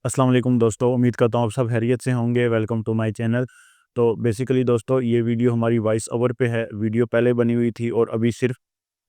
अस्सलाम वालेकुम दोस्तों, उम्मीद करता हूँ आप सब खैरियत से होंगे। Welcome to my channel. तो बेसिकली दोस्तों, ये वीडियो हमारी वॉइस ओवर पे है। वीडियो पहले बनी हुई थी और अभी सिर्फ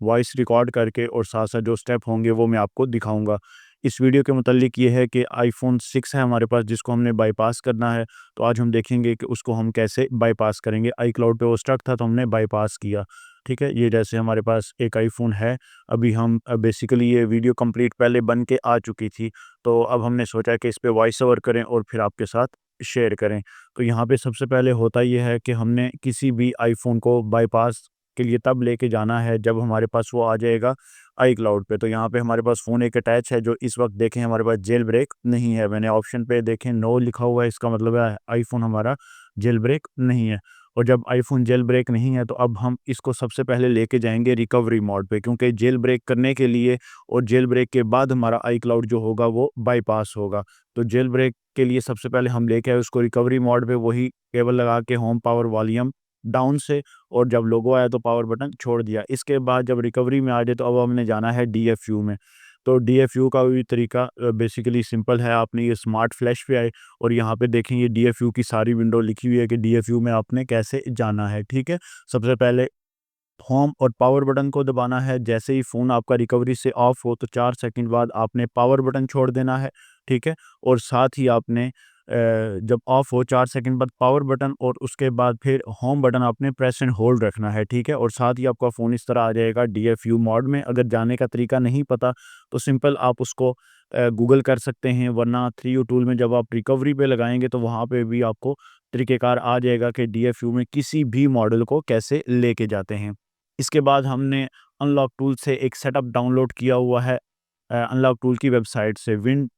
वॉइस रिकॉर्ड करके और साथ-साथ जो स्टेप होंगे वो मैं आपको दिखाऊँगा। इस वीडियो के मुताल्लिक ये है कि आईफ़ोन 6 है हमारे पास, जिसको हमने बाईपास करना है। तो आज हम देखेंगे कि उसको हम कैसे बाईपास करेंगे। आईक्लाउड पे वो स्टक था तो हमने बाईपास किया। ठीक है? ये जैसे हमारे पास एक आईफ़ोन है। अभी हम बेसिकली ये वीडियो कंप्लीट पहले बन के आ चुकी थी। तो अब हमने सोचा कि इस पे वॉइस ओवर करें और फिर आपके साथ शेयर करें। तो यहाँ पे सबसे पहले होता ये है कि हमने किसी भी आईफ़ोन को बाईपास के लिए तब लेके जाना है जब हमारे पास वो आ जाएगा आईक्लाउड पे। तो यहाँ पे हमारे पास फ़ोन एक अटैच है, जो इस वक्त देखें हमारे पास जेल ब्रेक नहीं है। मैंने ऑप्शन पे देखें नो लिखा हुआ है, इसका मतलब है आईफ़ोन हमारा जेल ब्रेक नहीं है। और जब आईफ़ोन जेल ब्रेक नहीं है तो अब हम इसको सबसे पहले लेके जाएंगे रिकवरी मोड पे, क्योंकि जेल ब्रेक करने के लिए और जेल ब्रेक के बाद हमारा आईक्लाउड जो होगा वो बाईपास होगा। तो जेल ब्रेक के लिए सबसे पहले हम लेके आए उसको रिकवरी मोड पे, वही केबल लगा के होम पावर वॉल्यूम डाउन से, और जब लोगो आया तो पावर बटन छोड़ दिया। इसके बाद जब रिकवरी में आ जाए तो अब हमने जाना है डीएफयू में। तो डीएफयू का भी तरीका बेसिकली सिंपल है। आपने ये स्मार्ट फ्लैश पे आए और यहाँ पे देखें ये डीएफयू की सारी विंडो लिखी हुई है कि डीएफयू में आपने कैसे जाना है। ठीक है? सबसे पहले होम और पावर बटन को दबाना है। जैसे ही फ़ोन आपका रिकवरी से ऑफ हो तो 4 सेकंड बाद आपने पावर बटन छोड़ देना है, ठीक है? और साथ ही आपने जब ऑफ हो 4 सेकंड बाद पावर बटन और उसके बाद फिर होम बटन आपने प्रेस एंड होल्ड रखना है, ठीक है? और साथ ही आपका फ़ोन इस तरह आ जाएगा डीएफयू मोड में। अगर जाने का तरीका नहीं पता तो सिंपल आप उसको गूगल कर सकते हैं, वरना 3U टूल में जब आप रिकवरी पे लगाएँगे तो वहाँ पे भी आपको तरीक़ेकार आ जाएगा कि डीएफयू में किसी भी मॉडल को कैसे लेके जाते हैं। इसके बाद हमने अनलॉक टूल से एक सेटअप डाउनलोड किया हुआ है। अनलॉक टूल की वेबसाइट से विन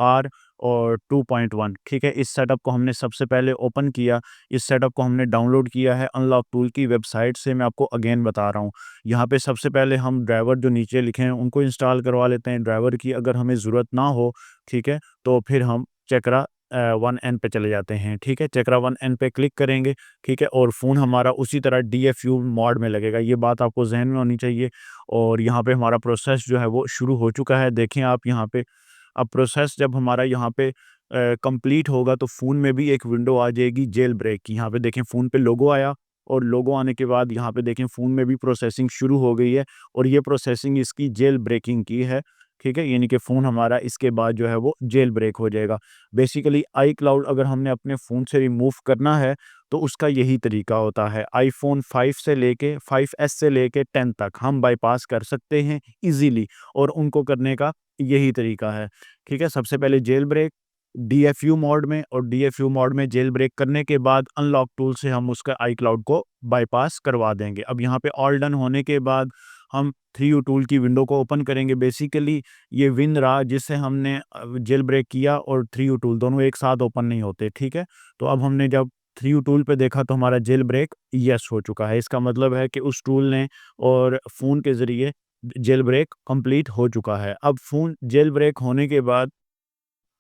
आर और 2.1, ठीक है? इस सेटअप को हमने सबसे पहले ओपन किया। इस सेटअप को हमने डाउनलोड किया है अनलॉक टूल की वेबसाइट से। मैं आपको अगेन बता रहा हूँ। यहाँ पे सबसे पहले हम ड्राइवर जो नीचे लिखे हैं उनको इंस्टॉल करवा लेते हैं। ड्राइवर की अगर हमें ज़रूरत ना हो, ठीक है? तो फिर हम चेकरा 1N पे चले जाते हैं, ठीक है? चेकरा 1N पे क्लिक करेंगे, ठीक है? और फ़ोन हमारा उसी तरह डीएफयू मोड में लगेगा। ये बात आपको ज़हन में होनी चाहिए। और यहाँ पे हमारा प्रोसेस जो है वो शुरू हो चुका है। देखें आप यहाँ पे, अब प्रोसेस जब हमारा यहाँ पे कंप्लीट होगा तो फ़ोन में भी एक विंडो आ जाएगी जेल ब्रेक की। यहाँ पे देखें फ़ोन पे लोगो आया और लोगो आने के बाद यहाँ पे देखें फ़ोन में भी प्रोसेसिंग शुरू हो गई है और ये प्रोसेसिंग इसकी जेल ब्रेकिंग की है, ठीक है? यानी कि फ़ोन हमारा इसके बाद जो है वो जेल ब्रेक हो जाएगा। बेसिकली आईक्लाउड अगर हमने अपने फ़ोन से रिमूव करना है तो उसका यही तरीका होता है। आईफ़ोन 5 से लेके 5S से लेके 10 तक हम बाईपास कर सकते हैं ईज़िली, और उनको करने का यही तरीका है, ठीक है? सबसे पहले जेल ब्रेक डीएफयू मोड में, और डीएफयू मोड में जेल ब्रेक करने के बाद अनलॉक टूल से हम उसका आईक्लाउड को बाईपास करवा देंगे। अब यहाँ पे ऑल डन होने के बाद हम 3U टूल की विंडो को ओपन करेंगे। बेसिकली ये विन रहा जिससे हमने जेल ब्रेक किया, और 3U टूल दोनों एक साथ ओपन नहीं होते, ठीक है? तो अब हमने जब 3U टूल पे देखा तो हमारा जेल ब्रेक येस हो चुका है। इसका मतलब है कि उस टूल ने और फ़ोन के ज़रिए जेल ब्रेक कंप्लीट हो चुका है। अब फ़ोन जेल ब्रेक होने के बाद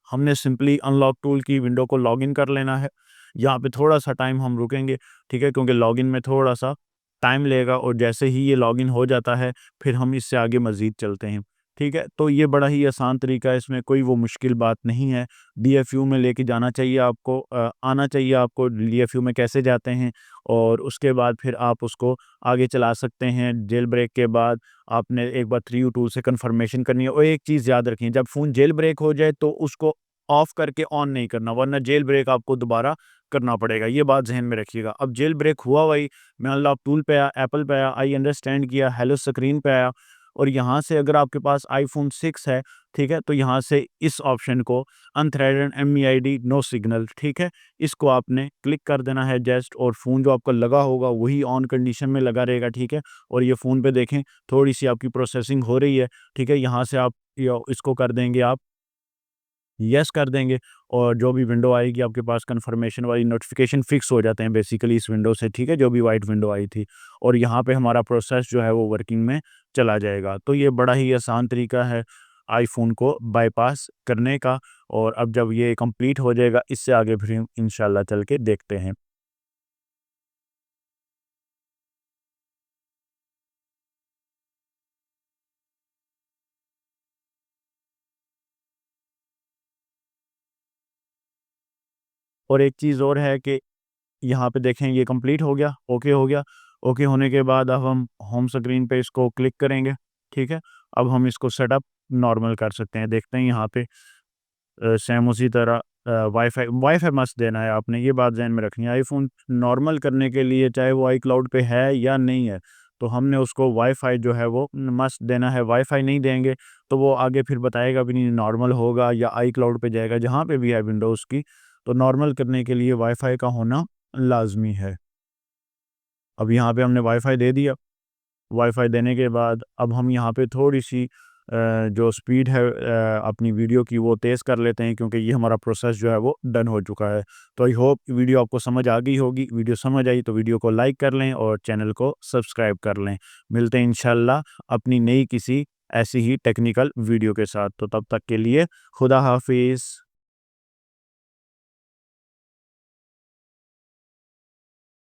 हमने सिंपली अनलॉक टूल की विंडो को लॉगिन कर लेना है। यहाँ पे थोड़ा-सा टाइम हम रुकेंगे, ठीक है? क्योंकि लॉगिन में थोड़ा-सा टाइम लेगा, और जैसे ही ये लॉगिन हो जाता है, फिर हम इससे आगे मज़ीद चलते हैं, ठीक है? तो ये बड़ा ही आसान तरीका है, इसमें कोई वो मुश्किल बात नहीं है। डीएफयू में लेके जाना चाहिए आपको, आना चाहिए आपको डीएफयू में कैसे जाते हैं, और उसके बाद फिर आप उसको आगे चला सकते हैं। जेल ब्रेक के बाद आपने एक बार 3U टूल से कन्फर्मेशन करनी है, और एक चीज़ याद रखें, जब फ़ोन जेल ब्रेक हो जाए तो उसको ऑफ करके ऑन नहीं करना, वरना जेल ब्रेक आपको दोबारा करना पड़ेगा। ये बात ज़हन में रखिएगा। अब जेल ब्रेक हुआ वही, मैं अनलॉक टूल पे आया, एप्पल पे आया, आई अंडरस्टैंड किया, हेलो स्क्रीन पे आया, और यहाँ से अगर आपके पास आईफ़ोन 6 है, ठीक है? तो यहाँ से इस ऑप्शन को अनथ्रेडेड एमईआईडी नो सिग्नल, ठीक है? इसको आपने क्लिक कर देना है जस्ट, और फ़ोन जो आपका लगा होगा वही ऑन कंडीशन में लगा रहेगा, ठीक है? और ये फ़ोन पे देखें थोड़ी-सी आपकी प्रोसेसिंग हो रही है, ठीक है? यहाँ से आप इसको कर देंगे आप येस कर देंगे, और जो भी विंडो आएगी आपके पास कन्फर्मेशन वाली, नोटिफिकेशन फिक्स हो जाते हैं बेसिकली इस विंडो से, ठीक है? जो भी वाइट विंडो आई थी, और यहाँ पे हमारा प्रोसेस जो है वो वर्किंग में चला जाएगा। तो ये बड़ा ही आसान तरीका है आईफ़ोन को बाईपास करने का, और अब जब ये कंप्लीट हो जाएगा इससे आगे फिर हम इंशाल्लाह चल के देखते हैं। और एक चीज़ और है कि यहाँ पे देखें ये कंप्लीट हो गया, ओके हो गया। ओके होने के बाद अब हम होम स्क्रीन पे इसको क्लिक करेंगे, ठीक है। अब हम इसको सेटअप नॉर्मल कर सकते हैं। देखते हैं यहाँ पे सेम उसी तरह वाईफ़ाई वाईफ़ाई मस्ट देना है आपने, ये बात ज़हन में रखनी है। आईफ़ोन नॉर्मल करने के लिए चाहे वो आईक्लाउड पे है या नहीं है, तो हमने उसको वाईफ़ाई जो है वो मस्ट देना है। वाईफ़ाई नहीं देंगे तो वो आगे फिर बताएगा भी नहीं नॉर्मल होगा या आईक्लाउड पे जाएगा, जहाँ पे भी है विंडोज़ की। तो नॉर्मल करने के लिए वाईफ़ाई का होना लाज़मी है। अब यहाँ पे हमने वाईफ़ाई दे दिया। वाईफ़ाई देने के बाद अब हम यहाँ पे थोड़ी-सी जो स्पीड है अपनी वीडियो की वो तेज़ कर लेते हैं, क्योंकि ये हमारा प्रोसेस जो है वो डन हो चुका है। तो आई होप वीडियो आपको समझ आ गई होगी। वीडियो समझ आई तो वीडियो को लाइक कर लें और चैनल को सब्सक्राइब कर लें। मिलते हैं इंशाल्लाह अपनी नई किसी ऐसी ही टेक्निकल वीडियो के साथ। तो तब तक के लिए खुदा हाफ़िज़।